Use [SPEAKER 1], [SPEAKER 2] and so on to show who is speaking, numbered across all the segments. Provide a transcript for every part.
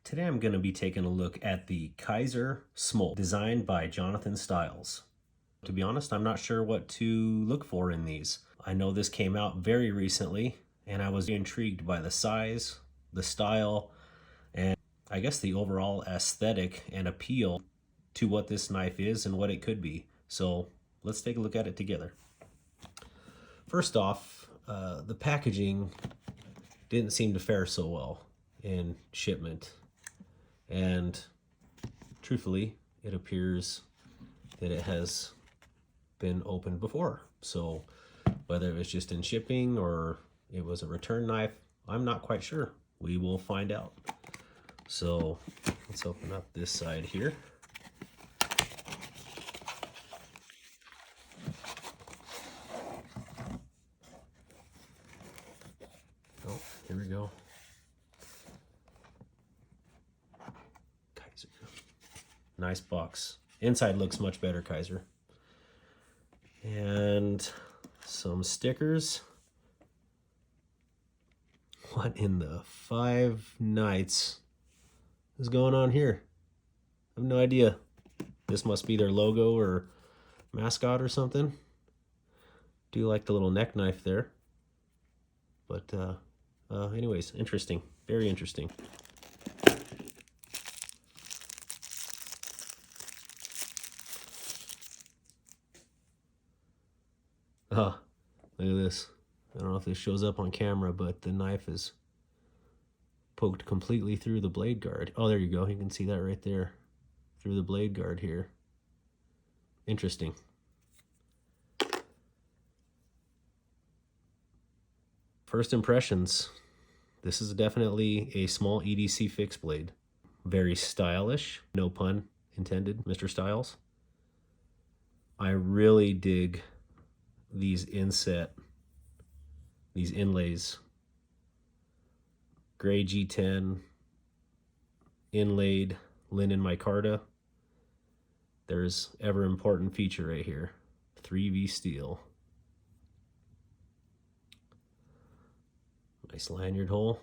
[SPEAKER 1] Today I'm going to be taking a look at the Kizer Smolt, designed by Jonathan Stiles. To be honest, I'm not sure what to look for in these. I know this came out very recently, and I was intrigued by the size, the style, and I guess the overall aesthetic and appeal to what this knife is and what it could be. So let's take a look at it together. First off, the packaging didn't seem to fare so well in shipment. And truthfully, it appears that it has been opened before. So whether it was just in shipping or it was a return knife, I'm not quite sure. We will find out. So let's open up this side here. Oh, here we go. Kizer. Nice box. Inside looks much better, Kizer. And some stickers. What in the 5 nights is going on here? I have no idea. This must be their logo or mascot or something. Do like the little neck knife there. But anyways, interesting. Very interesting. Ah, look at this. I don't know if this shows up on camera, but the knife is poked completely through the blade guard. Oh, there you go. You can see that right there through the blade guard here. Interesting. First impressions. This is definitely a small EDC fixed blade. Very stylish. No pun intended, Mr. Stiles. I really dig these these inlays. Gray G10, inlaid linen micarta. There's ever important feature right here, 3V steel. Nice lanyard hole.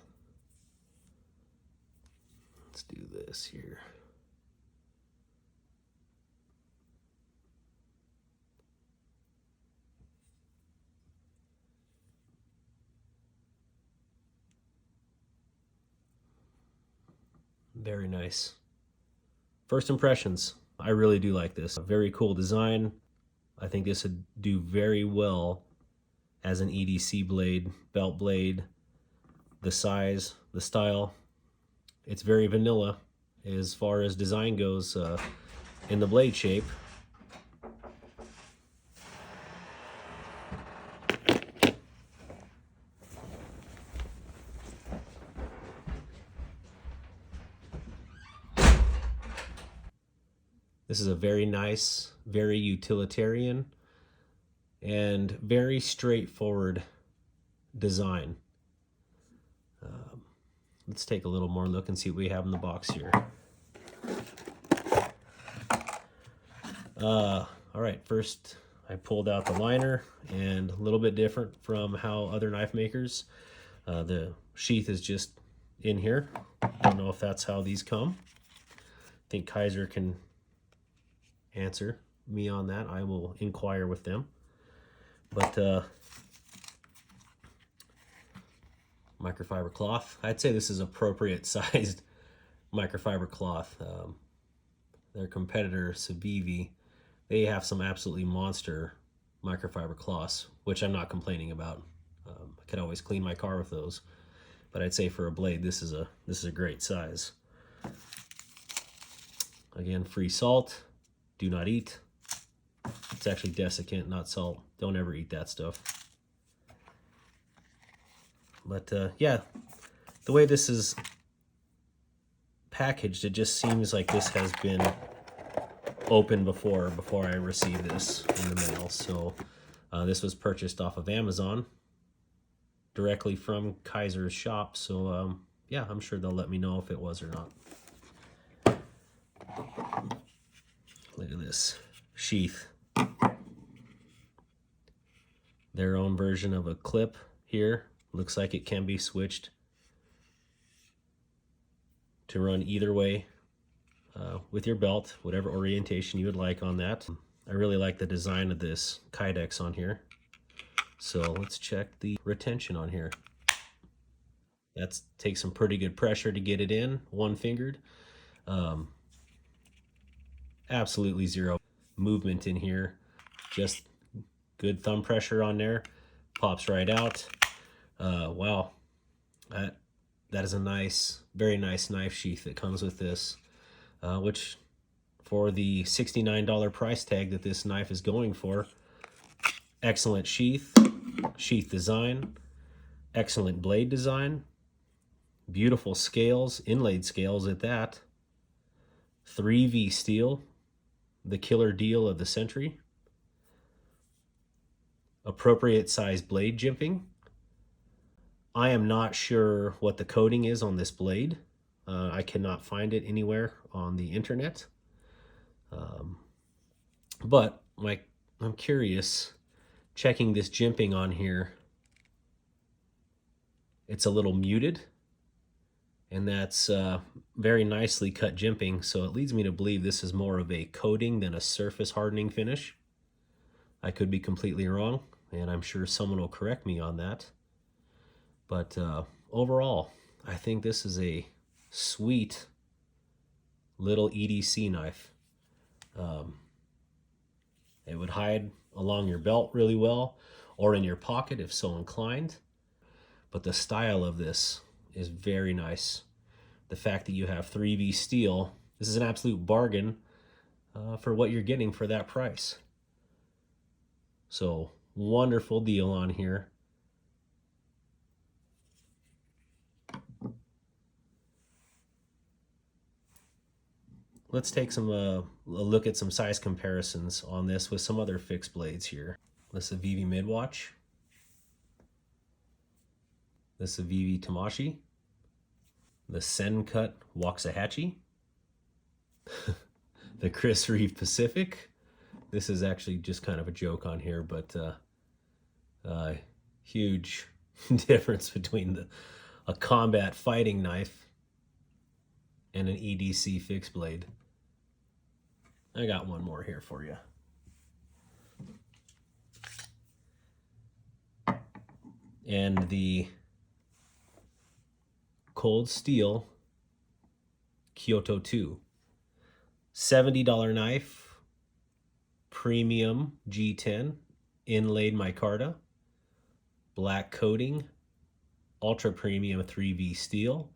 [SPEAKER 1] Let's do this here. Very nice. First impressions, I really do like this. A very cool design. I think this would do very well as an EDC blade, belt blade. The size, the style, it's very vanilla as far as design goes in the blade shape. This is a very nice, very utilitarian, and very straightforward design. Let's take a little more look and see what we have in the box here. All right, first I pulled out the liner, and a little bit different from how other knife makers. The sheath is just in here. I don't know if that's how these come. I think Kizer can answer me on that. I will inquire with them. But microfiber cloth. I'd say this is appropriate sized microfiber cloth. Their competitor, Civivi, they have some absolutely monster microfiber cloths, which I'm not complaining about. I could always clean my car with those, but I'd say for a blade, this is a great size. Again, free salt. Do not eat. It's actually desiccant, not salt. Don't ever eat that stuff. But yeah, the way this is packaged, it just seems like this has been opened before I received this in the mail. So this was purchased off of Amazon directly from Kizer's shop. So yeah, I'm sure they'll let me know if it was or not. Look at this sheath. Their own version of a clip here. Looks like it can be switched to run either way with your belt, whatever orientation you would like on that. I really like the design of this Kydex on here. So let's check the retention on here. That takes some pretty good pressure to get it in, one-fingered. Absolutely zero movement in here. Just good thumb pressure on there. Pops right out. Wow. That is a nice, very nice knife sheath that comes with this, which for the $69 price tag that this knife is going for, excellent sheath design, excellent blade design, beautiful scales, inlaid scales at that, 3V steel, the killer deal of the century, appropriate size blade jimping. I am not sure what the coating is on this blade. I cannot find it anywhere on the internet. But I'm curious, checking this jimping on here, it's a little muted, and that's very nicely cut jimping, so it leads me to believe this is more of a coating than a surface hardening finish. I could be completely wrong, and I'm sure someone will correct me on that. But overall, I think this is a sweet little EDC knife. It would hide along your belt really well, or in your pocket if so inclined. But the style of this is very nice. The fact that you have 3V steel, this is an absolute bargain for what you're getting for that price. So wonderful deal on here. Let's take a look at some size comparisons on this with some other fixed blades here. This is a VV Midwatch. This is a VV Tamashi. The Sencut Waxahachie. The Chris Reeve Pacific. This is actually just kind of a joke on here, but huge difference between a combat fighting knife and an EDC fixed blade. I got one more here for you. And the Cold Steel Kyoto 2. $70 knife, premium G10, inlaid micarta, black coating, ultra premium 3V steel,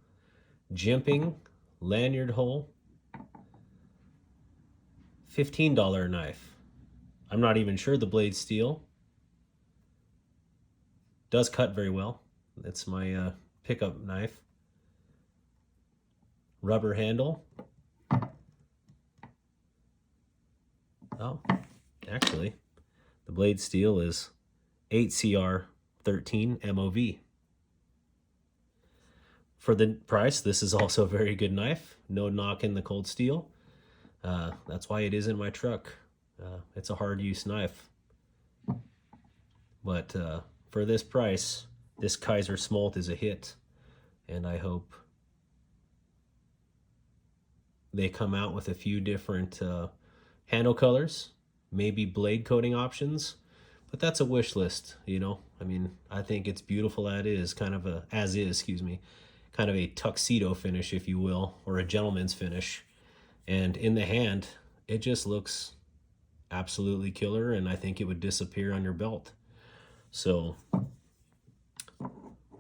[SPEAKER 1] jimping, lanyard hole, $15 knife. I'm not even sure the blade's steel. Does cut very well. That's my pickup knife. Rubber handle. Oh, actually, the blade steel is 8CR13 MOV. For the price, this is also a very good knife. No knock in the Cold Steel. That's why it is in my truck. It's a hard use knife. But for this price, this Kizer Smolt is a hit. And I hope they come out with a few different handle colors, maybe blade coating options. But that's a wish list, you know. I mean, I think it's beautiful as is, kind of a tuxedo finish, if you will, or a gentleman's finish. And in the hand, it just looks absolutely killer, and I think it would disappear on your belt. So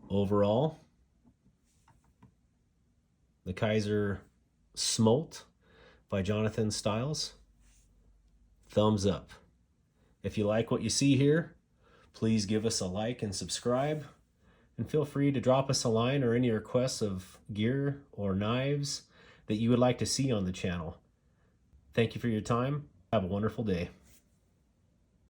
[SPEAKER 1] overall, the Kizer Smolt by Jonathan Styles, thumbs up. If you like what you see here, please give us a like and subscribe, and feel free to drop us a line or any requests of gear or knives that you would like to see on the channel. Thank you for your time. Have a wonderful day.